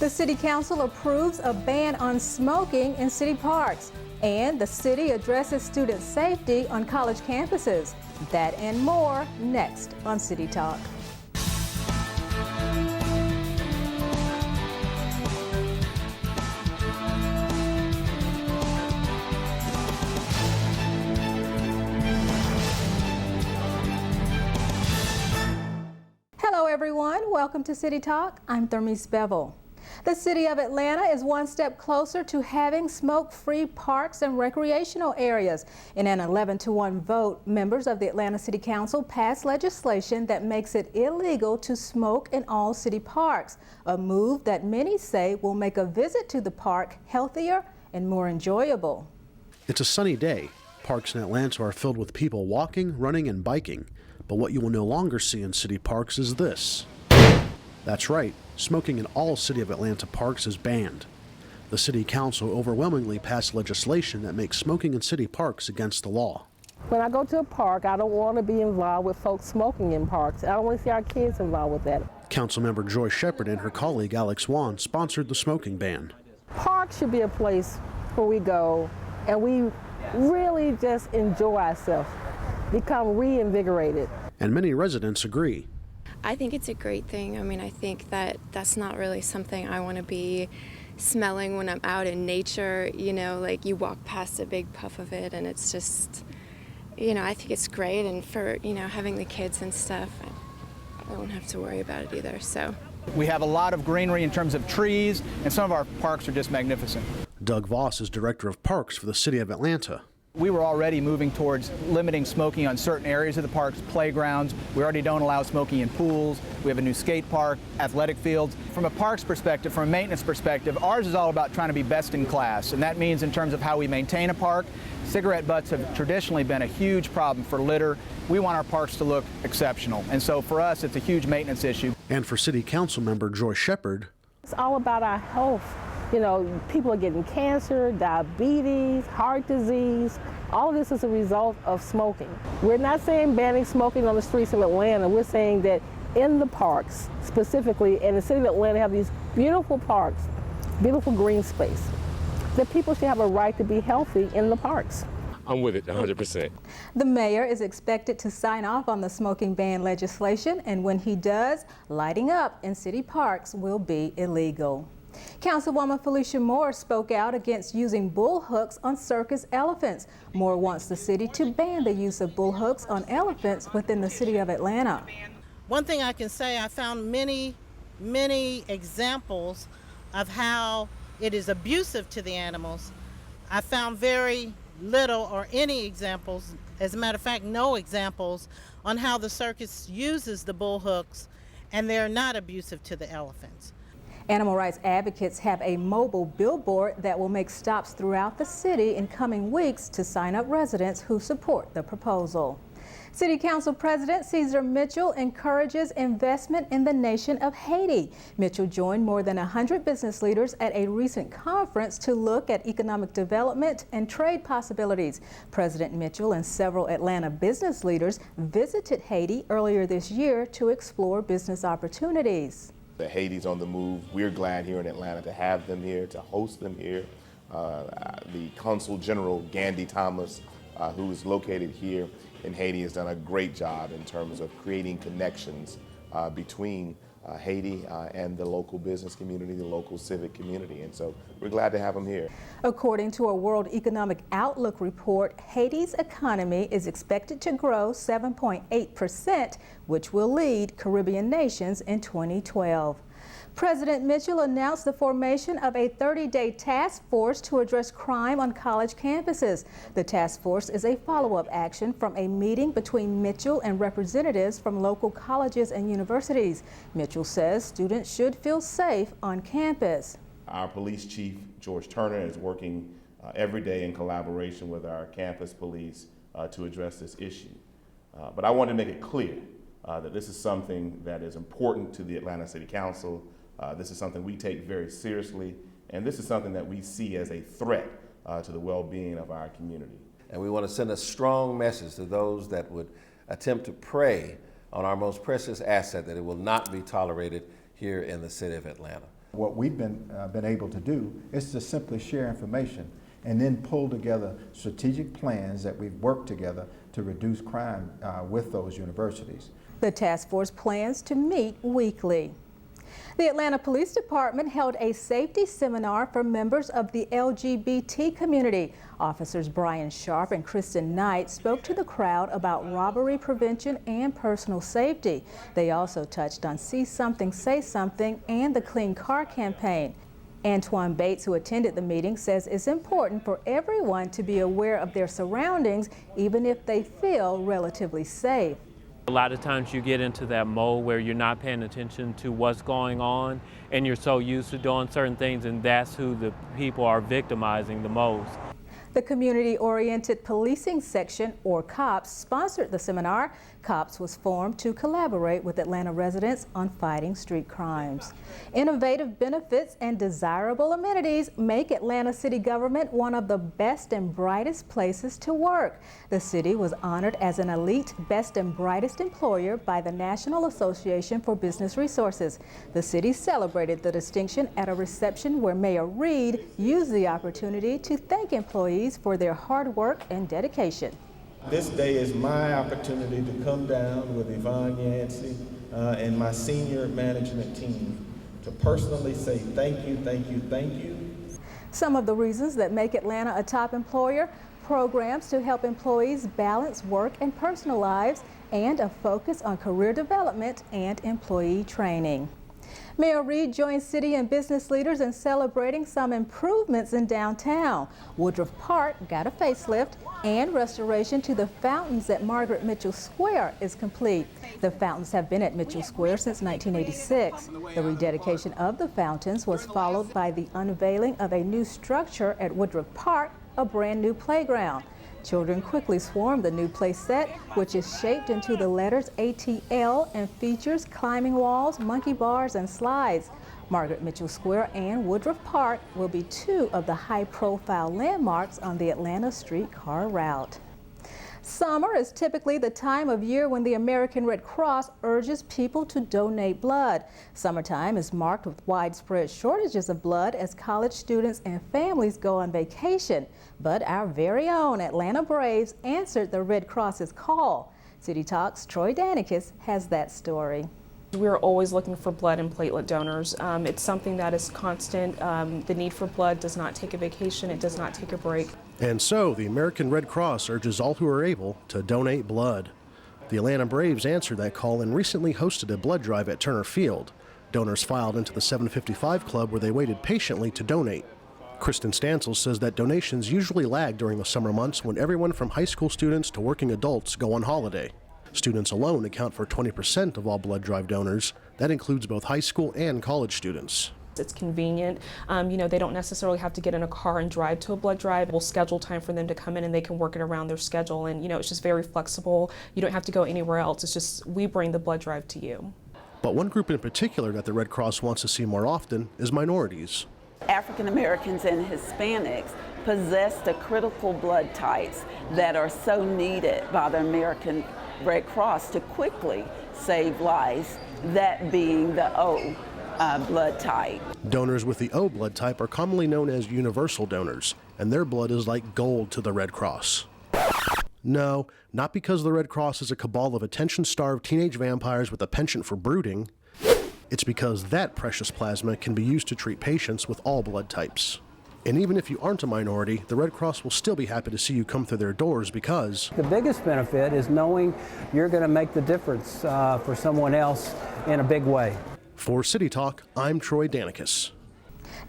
The City Council approves a ban on smoking in city parks, and the city addresses student safety on college campuses. That and more next on City Talk. Hello everyone, welcome to City Talk. I'm Thermice Bevelle. The City of Atlanta is one step closer to having smoke-free parks and recreational areas. In an 11-to-1 vote, members of the Atlanta City Council passed legislation that makes it illegal to smoke in all city parks, a move that many say will make a visit to the park healthier and more enjoyable. It's a sunny day. Parks in Atlanta are filled with people walking, running, and biking. But what you will no longer see in city parks is this. That's right, smoking in all City of Atlanta parks is banned. The City Council overwhelmingly passed legislation that makes smoking in city parks against the law. When I go to a park, I don't want to be involved with folks smoking in parks. I don't want to see our kids involved with that. Councilmember Joy Shepard and her colleague Alex Wan sponsored the smoking ban. Parks should be a place where we go and we really just enjoy ourselves, become reinvigorated. And many residents agree. I think it's a great thing. I mean, I think that that's not really something I want to be smelling when I'm out in nature. You know, like you walk past a big puff of it and it's just, you know, I think it's great. And for, you know, having the kids and stuff, I won't have to worry about it either, so. We have a lot of greenery in terms of trees, and some of our parks are just magnificent. Doug Voss is Director of Parks for the City of Atlanta. We were already moving towards limiting smoking on certain areas of the parks, playgrounds. We already don't allow smoking in pools. We have a new skate park, athletic fields. From a parks perspective, from a maintenance perspective, ours is all about trying to be best in class. And that means in terms of how we maintain a park, cigarette butts have traditionally been a huge problem for litter. We want our parks to look exceptional. And so for us, it's a huge maintenance issue. And for City Council member Joy Shepard, it's all about our health. You know, people are getting cancer, diabetes, heart disease. All of this is a result of smoking. We're not saying banning smoking on the streets of Atlanta. We're saying that in the parks, specifically, in the city of Atlanta have these beautiful parks, beautiful green space, that people should have a right to be healthy in the parks. I'm with it 100%. The mayor is expected to sign off on the smoking ban legislation, and when he does, lighting up in city parks will be illegal. Councilwoman Felicia Moore spoke out against using bull hooks on circus elephants. Moore wants the city to ban the use of bull hooks on elephants within the city of Atlanta. One thing I can say, I found many examples of how it is abusive to the animals. I found very little or any examples, as a matter of fact, no examples on how the circus uses the bull hooks, and they're not abusive to the elephants. Animal rights advocates have a mobile billboard that will make stops throughout the city in coming weeks to sign up residents who support the proposal. City Council President Cesar Mitchell encourages investment in the nation of Haiti. Mitchell joined more than 100 business leaders at a recent conference to look at economic development and trade possibilities. President Mitchell and several Atlanta business leaders visited Haiti earlier this year to explore business opportunities. Haiti's on the move. We're glad here in Atlanta to have them here, to host them here. The Consul General, Gandhi Thomas, who is located here in Haiti, has done a great job in terms of creating connections between Haiti and the local business community, the local civic community. And so we're glad to have them here. According to a World Economic Outlook report, Haiti's economy is expected to grow 7.8%, which will lead Caribbean nations in 2012. President Mitchell announced the formation of a 30-day task force to address crime on college campuses. The task force is a follow-up action from a meeting between Mitchell and representatives from local colleges and universities. Mitchell says students should feel safe on campus. Our police chief, George Turner, is working every day in collaboration with our campus police to address this issue. But I want to make it clear that this is something that is important to the Atlanta City Council. This is something we take very seriously, and this is something that we see as a threat to the well-being of our community. And we want to send a strong message to those that would attempt to prey on our most precious asset, that it will not be tolerated here in the city of Atlanta. What we've been able to do is to simply share information and then pull together strategic plans that we've worked together to reduce crime with those universities. The task force plans to meet weekly. The Atlanta Police Department held a safety seminar for members of the LGBT community. Officers Brian Sharp and Kristen Knight spoke to the crowd about robbery prevention and personal safety. They also touched on See Something, Say Something and the Clean Car campaign. Antoine Bates, who attended the meeting, says it's important for everyone to be aware of their surroundings, even if they feel relatively safe. A lot of times you get into that mode where you're not paying attention to what's going on and you're so used to doing certain things, and that's who the people are victimizing the most. The Community-Oriented Policing Section, or COPS, sponsored the seminar. COPS was formed to collaborate with Atlanta residents on fighting street crimes. Innovative benefits and desirable amenities make Atlanta city government one of the best and brightest places to work. The city was honored as an elite best and brightest employer by the National Association for Business Resources. The city celebrated the distinction at a reception where Mayor Reed used the opportunity to thank employees for their hard work and dedication. This day is my opportunity to come down with Yvonne Yancey and my senior management team to personally say thank you, thank you, thank you. Some of the reasons that make Atlanta a top employer: programs to help employees balance work and personal lives, and a focus on career development and employee training. Mayor Reed joined city and business leaders in celebrating some improvements in downtown. Woodruff Park got a facelift, and restoration to the fountains at Margaret Mitchell Square is complete. The fountains have been at Mitchell Square since 1986. The rededication of the fountains was followed by the unveiling of a new structure at Woodruff Park, a brand new playground. Children quickly swarmed the new play set, which is shaped into the letters ATL and features climbing walls, monkey bars, and slides. Margaret Mitchell Square and Woodruff Park will be two of the high-profile landmarks on the Atlanta streetcar route. Summer is typically the time of year when the American Red Cross urges people to donate blood. Summertime is marked with widespread shortages of blood as college students and families go on vacation. But our very own Atlanta Braves answered the Red Cross's call. CityTalk's Troy Danicus has that story. We're always looking for blood and platelet donors. It's something that is constant. The need for blood does not take a vacation, it does not take a break. And so the American Red Cross urges all who are able to donate blood. The Atlanta Braves answered that call and recently hosted a blood drive at Turner Field. Donors filed into the 755 Club where they waited patiently to donate. Kristen Stansel says that donations usually lag during the summer months when everyone from high school students to working adults go on holiday. Students alone account for 20% of all blood drive donors. That includes both high school and college students. It's convenient. They don't necessarily have to get in a car and drive to a blood drive. We'll schedule time for them to come in and they can work it around their schedule. And, it's just very flexible. You don't have to go anywhere else. It's just we bring the blood drive to you. But one group in particular that the Red Cross wants to see more often is minorities. African Americans and Hispanics possess the critical blood types that are so needed by the American Red Cross to quickly save lives, that being the O blood type. Donors with the O blood type are commonly known as universal donors, and their blood is like gold to the Red Cross. No, not because the Red Cross is a cabal of attention-starved teenage vampires with a penchant for brooding. It's because that precious plasma can be used to treat patients with all blood types. And even if you aren't a minority, the Red Cross will still be happy to see you come through their doors because the biggest benefit is knowing you're going to make the difference for someone else in a big way. For CityTalk, I'm Troy Danicus.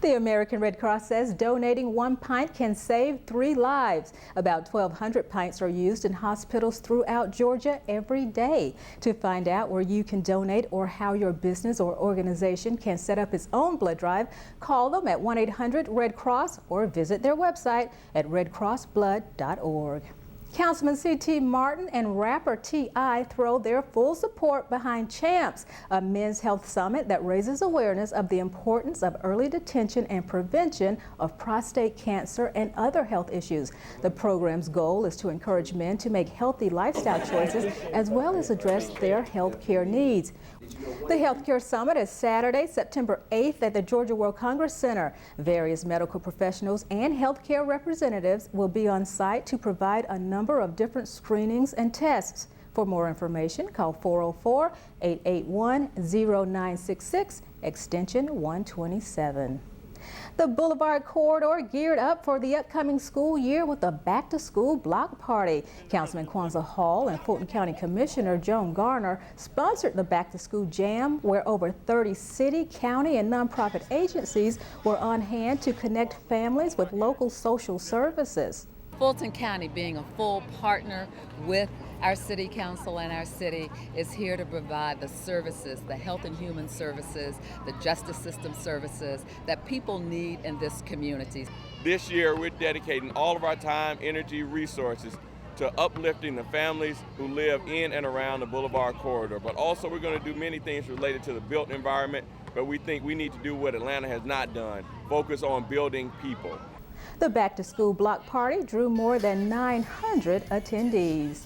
The American Red Cross says donating 1 pint can save 3 lives. About 1,200 pints are used in hospitals throughout Georgia every day. To find out where you can donate or how your business or organization can set up its own blood drive, call them at 1-800-RED-CROSS or visit their website at redcrossblood.org. Councilman C.T. Martin and rapper T.I. throw their full support behind CHAMPS, a men's health summit that raises awareness of the importance of early detection and prevention of prostate cancer and other health issues. The program's goal is to encourage men to make healthy lifestyle choices as well as address their health care needs. The Healthcare Summit is Saturday, September 8th at the Georgia World Congress Center. Various medical professionals and healthcare representatives will be on site to provide a number of different screenings and tests. For more information, call 404-881-0966, extension 127. The Boulevard Corridor geared up for the upcoming school year with a back-to-school block party. Councilman Kwanzaa Hall and Fulton County Commissioner Joan Garner sponsored the back-to-school jam, where over 30 city, county, and nonprofit agencies were on hand to connect families with local social services. Fulton County, being a full partner with our city council and our city, is here to provide the services, the health and human services, the justice system services that people need in this community. This year, we're dedicating all of our time, energy, resources to uplifting the families who live in and around the Boulevard Corridor. But also, we're going to do many things related to the built environment, but we think we need to do what Atlanta has not done, focus on building people. The back-to-school block party drew more than 900 attendees.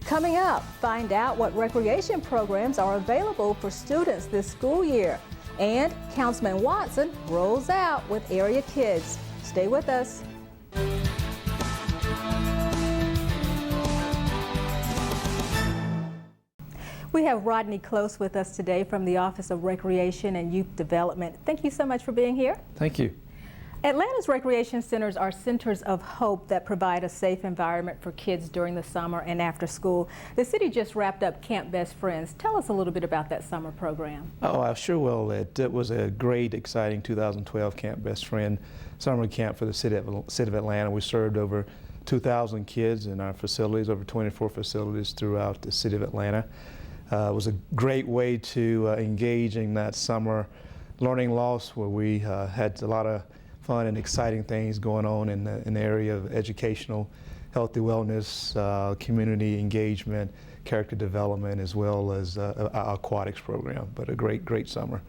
Coming up, find out what recreation programs are available for students this school year. And Councilman Watson rolls out with area kids. Stay with us. We have Rodney Close with us today from the Office of Recreation and Youth Development. Thank you so much for being here. Thank you. Atlanta's recreation centers are centers of hope that provide a safe environment for kids during the summer and after school. The city just wrapped up Camp Best Friends. Tell us a little bit about that summer program. Oh, I sure will. It was a great, exciting 2012 Camp Best Friend summer camp for the city of Atlanta. We served over 2,000 kids in our facilities, over 24 facilities throughout the city of Atlanta. It was a great way to engage in that summer learning loss, where we had a lot of fun and exciting things going on in the area of educational, healthy wellness, community engagement, character development, as well as our aquatics program. But a great summer.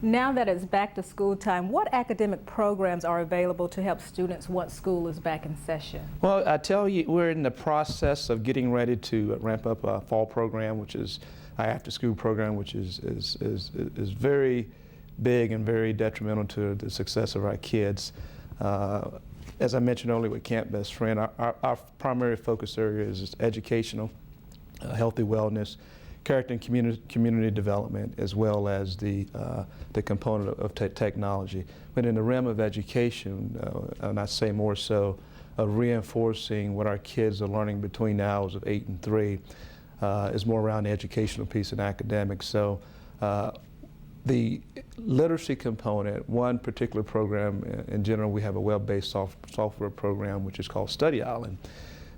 Now that it's back to school time, what academic programs are available to help students once school is back in session? Well, I tell you, we're in the process of getting ready to ramp up a fall program, which is our after-school program, which is very big and very detrimental to the success of our kids. As I mentioned earlier with Camp Best Friend, our primary focus area is educational, healthy wellness, character and community development, as well as the component of technology. But in the realm of education, and I say more so, of reinforcing what our kids are learning between the hours of 8 and 3, is more around the educational piece and academics. So the literacy component, one particular program in general, we have a web-based software program which is called Study Island,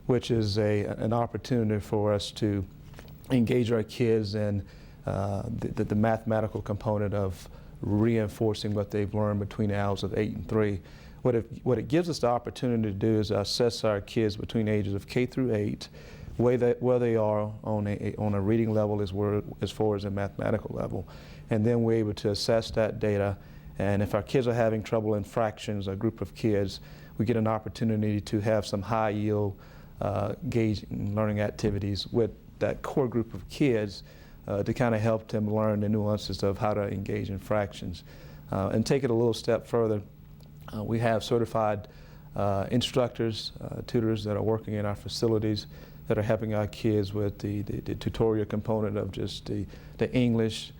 which is an opportunity for us to engage our kids in the mathematical component of reinforcing what they've learned between the hours of 8 and 3. What it gives us the opportunity to do is assess our kids between ages of K through 8, where they are on a reading level as far as a mathematical level. And then we're able to assess that data, and if our kids are having trouble in fractions, a group of kids, we get an opportunity to have some high yield engaging learning activities with that core group of kids to kind of help them learn the nuances of how to engage in fractions. And take it a little step further, we have certified instructors, tutors that are working in our facilities that are helping our kids with the tutorial component of just the English,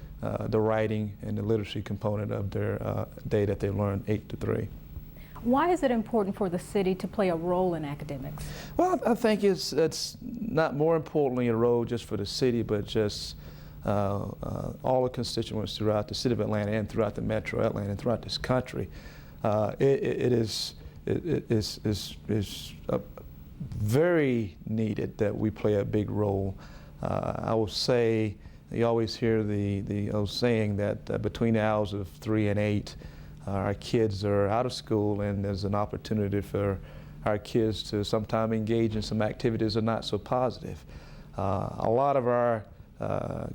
the writing, and the literacy component of their day that they learn 8 to 3. Why is it important for the city to play a role in academics? Well, I think it's not more importantly a role just for the city, but just all the constituents throughout the city of Atlanta and throughout the metro Atlanta and throughout this country. It is very needed that we play a big role. I will say, you always hear the old saying that between the hours of 3 and 8, our kids are out of school, and there's an opportunity for our kids to sometime engage in some activities that are not so positive. A lot of our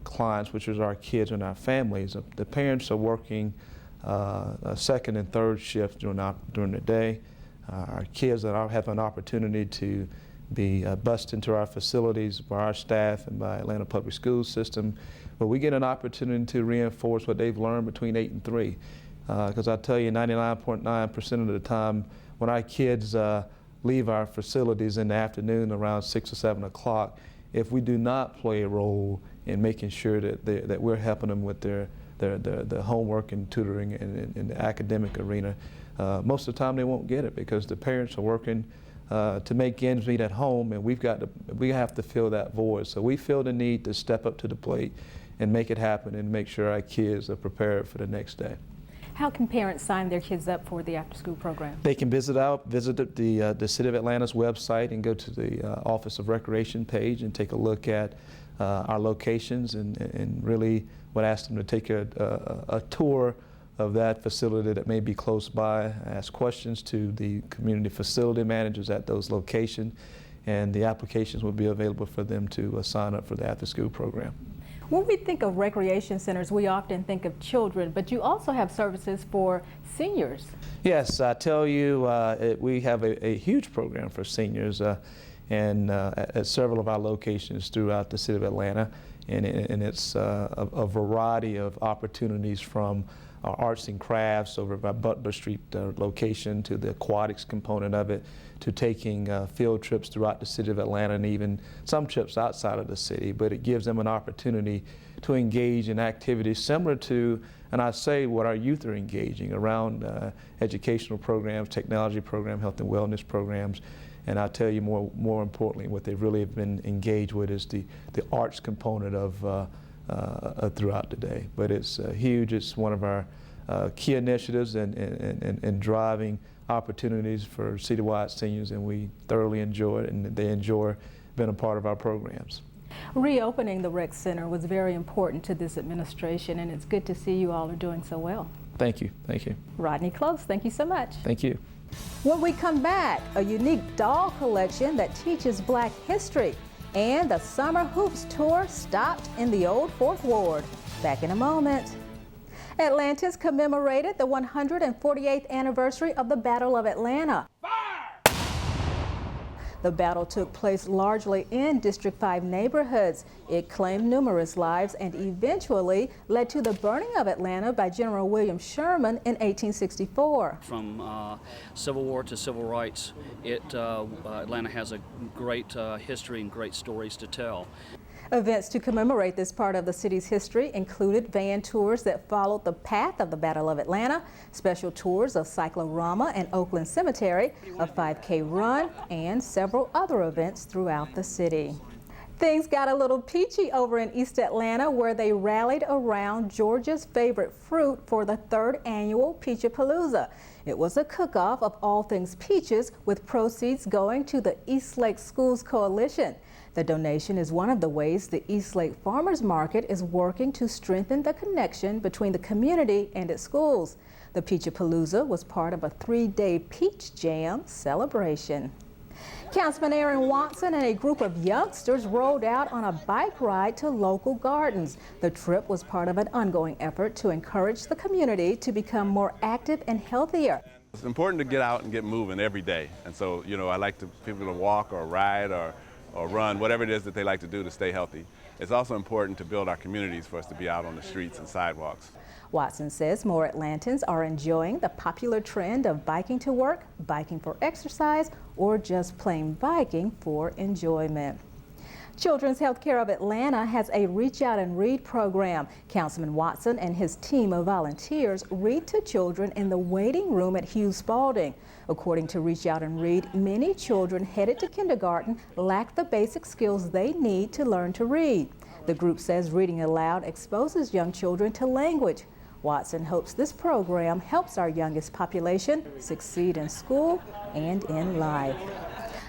clients, which is our kids and our families, the parents are working a second and third shift during the day. Our kids have an opportunity to be bused into our facilities by our staff and by Atlanta Public Schools system, but we get an opportunity to reinforce what they've learned between 8 and 3. Because I tell you, 99.9% of the time when our kids leave our facilities in the afternoon around 6 or 7 o'clock, if we do not play a role in making sure that we're helping them with their homework and tutoring in the academic arena, most of the time they won't get it because the parents are working to make ends meet at home, and we have to fill that void. So we feel the need to step up to the plate and make it happen and make sure our kids are prepared for the next day. How can parents sign their kids up for the after-school program? They can visit the City of Atlanta's website and go to the Office of Recreation page and take a look at our locations and really would ask them to take a tour of that facility that may be close by, ask questions to the community facility managers at those locations, and the applications will be available for them to sign up for the after-school program. When we think of recreation centers, we often think of children, but you also have services for seniors. Yes, I tell you, we have a huge program for seniors and at several of our locations throughout the City of Atlanta, and it's a variety of opportunities from arts and crafts over by Butler Street location to the aquatics component of it, to taking field trips throughout the City of Atlanta and even some trips outside of the city. But it gives them an opportunity to engage in activities similar to, and I say what our youth are engaging around educational programs, technology programs, health and wellness programs. And I'll tell you more importantly, what they really have been engaged with is the arts component of throughout the day. But it's huge. It's one of our key initiatives and driving opportunities for citywide seniors, and we thoroughly enjoy it, and they enjoy being a part of our programs. Reopening the rec center was very important to this administration, and it's good to see you all are doing so well. Thank you. Thank you. Rodney Close, thank you so much. Thank you. When we come back, a unique doll collection that teaches Black history, and the Summer Hoops Tour stopped in the Old Fourth Ward. Back in a moment. Atlantans commemorated the 148th anniversary of the Battle of Atlanta. The battle took place largely in District 5 neighborhoods. It claimed numerous lives and eventually led to the burning of Atlanta by General William Sherman in 1864. From Civil War to civil rights, Atlanta has a great history and great stories to tell. Events to commemorate this part of the city's history included van tours that followed the path of the Battle of Atlanta, special tours of Cyclorama and Oakland Cemetery, a 5K run, and several other events throughout the city. Things got a little peachy over in East Atlanta, where they rallied around Georgia's favorite fruit for the 3rd annual Peachapalooza. It was a cook-off of all things peaches, with proceeds going to the Eastlake Schools Coalition. The donation is one of the ways the Eastlake Farmers Market is working to strengthen the connection between the community and its schools. The Peachapalooza was part of a 3-day Peach Jam celebration. Councilman Aaron Watson and a group of youngsters rode out on a bike ride to local gardens. The trip was part of an ongoing effort to encourage the community to become more active and healthier. It's important to get out and get moving every day. And so, I like people to walk or ride or run, whatever it is that they like to do to stay healthy. It's also important to build our communities for us to be out on the streets and sidewalks. Watson says more Atlantans are enjoying the popular trend of biking to work, biking for exercise, or just plain biking for enjoyment. Children's Healthcare of Atlanta has a Reach Out and Read program. Councilman Watson and his team of volunteers read to children in the waiting room at Hughes Spalding. According to Reach Out and Read, many children headed to kindergarten lack the basic skills they need to learn to read. The group says reading aloud exposes young children to language. Watson hopes this program helps our youngest population succeed in school and in life.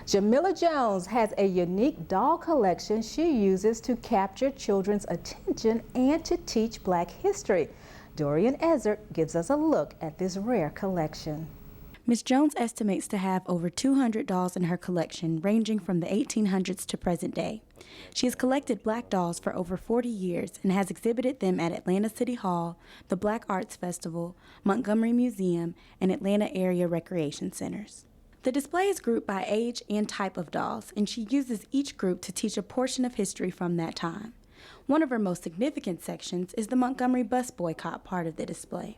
Jamila Jones has a unique doll collection she uses to capture children's attention and to teach Black history. Dorian Ezzard gives us a look at this rare collection. Ms. Jones estimates to have over 200 dolls in her collection, ranging from the 1800s to present day. She has collected Black dolls for over 40 years and has exhibited them at Atlanta City Hall, the Black Arts Festival, Montgomery Museum, and Atlanta area recreation centers. The display is grouped by age and type of dolls, and she uses each group to teach a portion of history from that time. One of her most significant sections is the Montgomery bus boycott part of the display.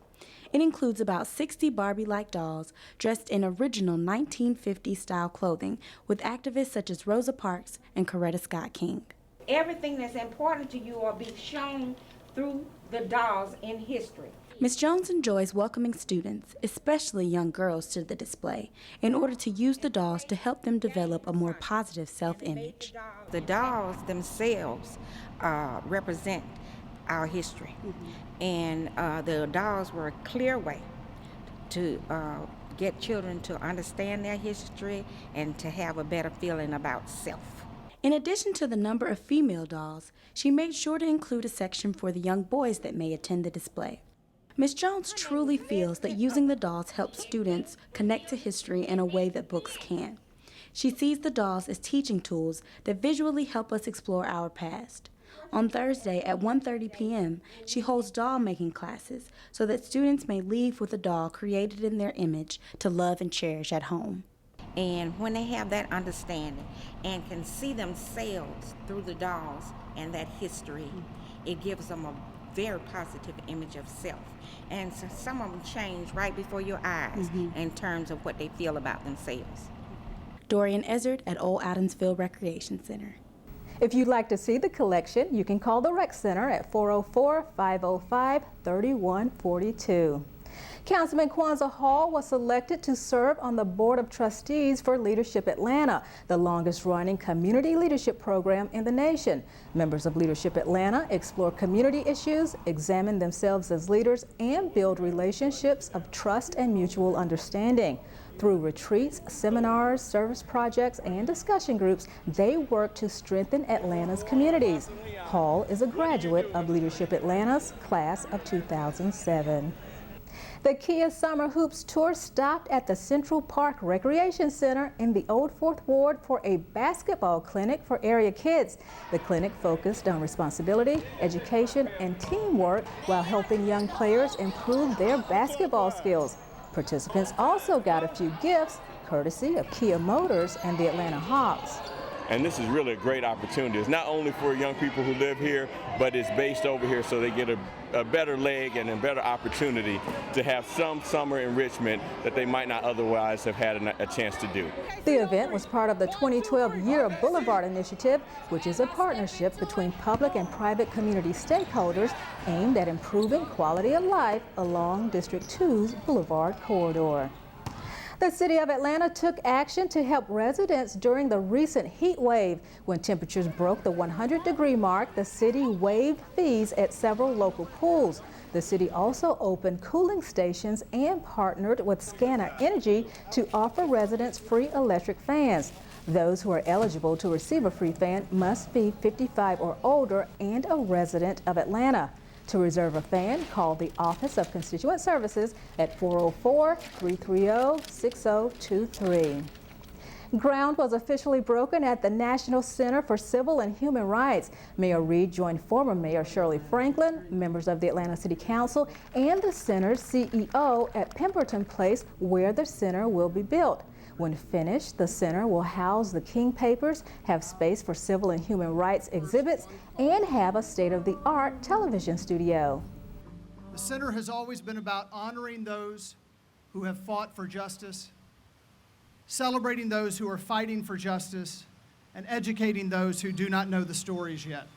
It includes about 60 Barbie-like dolls dressed in original 1950s-style clothing with activists such as Rosa Parks and Coretta Scott King. Everything that's important to you will be shown through the dolls in history. Ms. Jones enjoys welcoming students, especially young girls, to the display in order to use the dolls to help them develop a more positive self-image. The dolls themselves represent our history, and the dolls were a clear way to get children to understand their history and to have a better feeling about self. In addition to the number of female dolls, she made sure to include a section for the young boys that may attend the display. Ms. Jones truly feels that using the dolls helps students connect to history in a way that books can. She sees the dolls as teaching tools that visually help us explore our past. On Thursday at 1:30 p.m., she holds doll-making classes so that students may leave with a doll created in their image to love and cherish at home. And when they have that understanding and can see themselves through the dolls and that history, it gives them a very positive image of self. And so some of them change right before your eyes in terms of what they feel about themselves. Dorian Ezzard at Old Adamsville Recreation Center. If you'd like to see the collection, you can call the Rec Center at 404-505-3142. Councilman Kwanzaa Hall was selected to serve on the Board of Trustees for Leadership Atlanta, the longest-running community leadership program in the nation. Members of Leadership Atlanta explore community issues, examine themselves as leaders, and build relationships of trust and mutual understanding. Through retreats, seminars, service projects, and discussion groups, they work to strengthen Atlanta's communities. Hall is a graduate of Leadership Atlanta's class of 2007. The Kia Summer Hoops Tour stopped at the Central Park Recreation Center in the Old Fourth Ward for a basketball clinic for area kids. The clinic focused on responsibility, education, and teamwork while helping young players improve their basketball skills. Participants also got a few gifts, courtesy of Kia Motors and the Atlanta Hawks. And this is really a great opportunity. It's not only for young people who live here, but it's based over here so they get a better leg and a better opportunity to have some summer enrichment that they might not otherwise have had a chance to do. The event was part of the 2012 Year of Boulevard Initiative, which is a partnership between public and private community stakeholders aimed at improving quality of life along District 2's Boulevard corridor. The City of Atlanta took action to help residents during the recent heat wave. When temperatures broke the 100-degree mark, the city waived fees at several local pools. The city also opened cooling stations and partnered with Scanner Energy to offer residents free electric fans. Those who are eligible to receive a free fan must be 55 or older and a resident of Atlanta. To reserve a fan, call the Office of Constituent Services at 404-330-6023. Ground was officially broken at the National Center for Civil and Human Rights. Mayor Reed joined former Mayor Shirley Franklin, members of the Atlanta City Council, and the center's CEO at Pemberton Place, where the center will be built. When finished, the center will house the King Papers, have space for civil and human rights exhibits, and have a state-of-the-art television studio. The center has always been about honoring those who have fought for justice, celebrating those who are fighting for justice, and educating those who do not know the stories yet.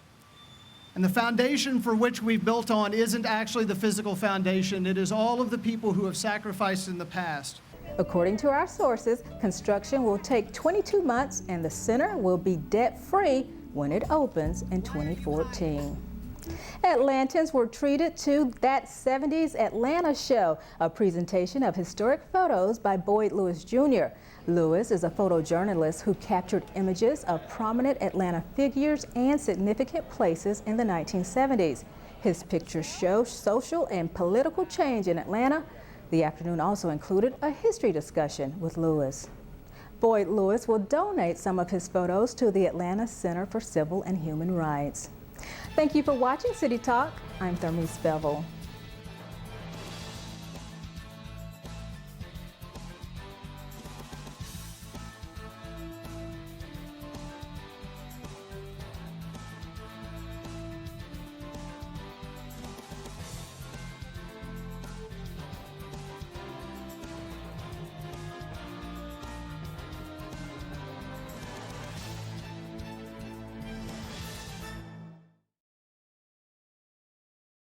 And the foundation for which we've built on isn't actually the physical foundation, it is all of the people who have sacrificed in the past. According to our sources, construction will take 22 months and the center will be debt-free when it opens in 2014. Atlantans were treated to That 70s Atlanta Show, a presentation of historic photos by Boyd Lewis Jr. Lewis is a photojournalist who captured images of prominent Atlanta figures and significant places in the 1970s. His pictures show social and political change in Atlanta. The afternoon also included a history discussion with Lewis. Boyd Lewis will donate some of his photos to the Atlanta Center for Civil and Human Rights. Thank you for watching City Talk. I'm Thermice Bevelle.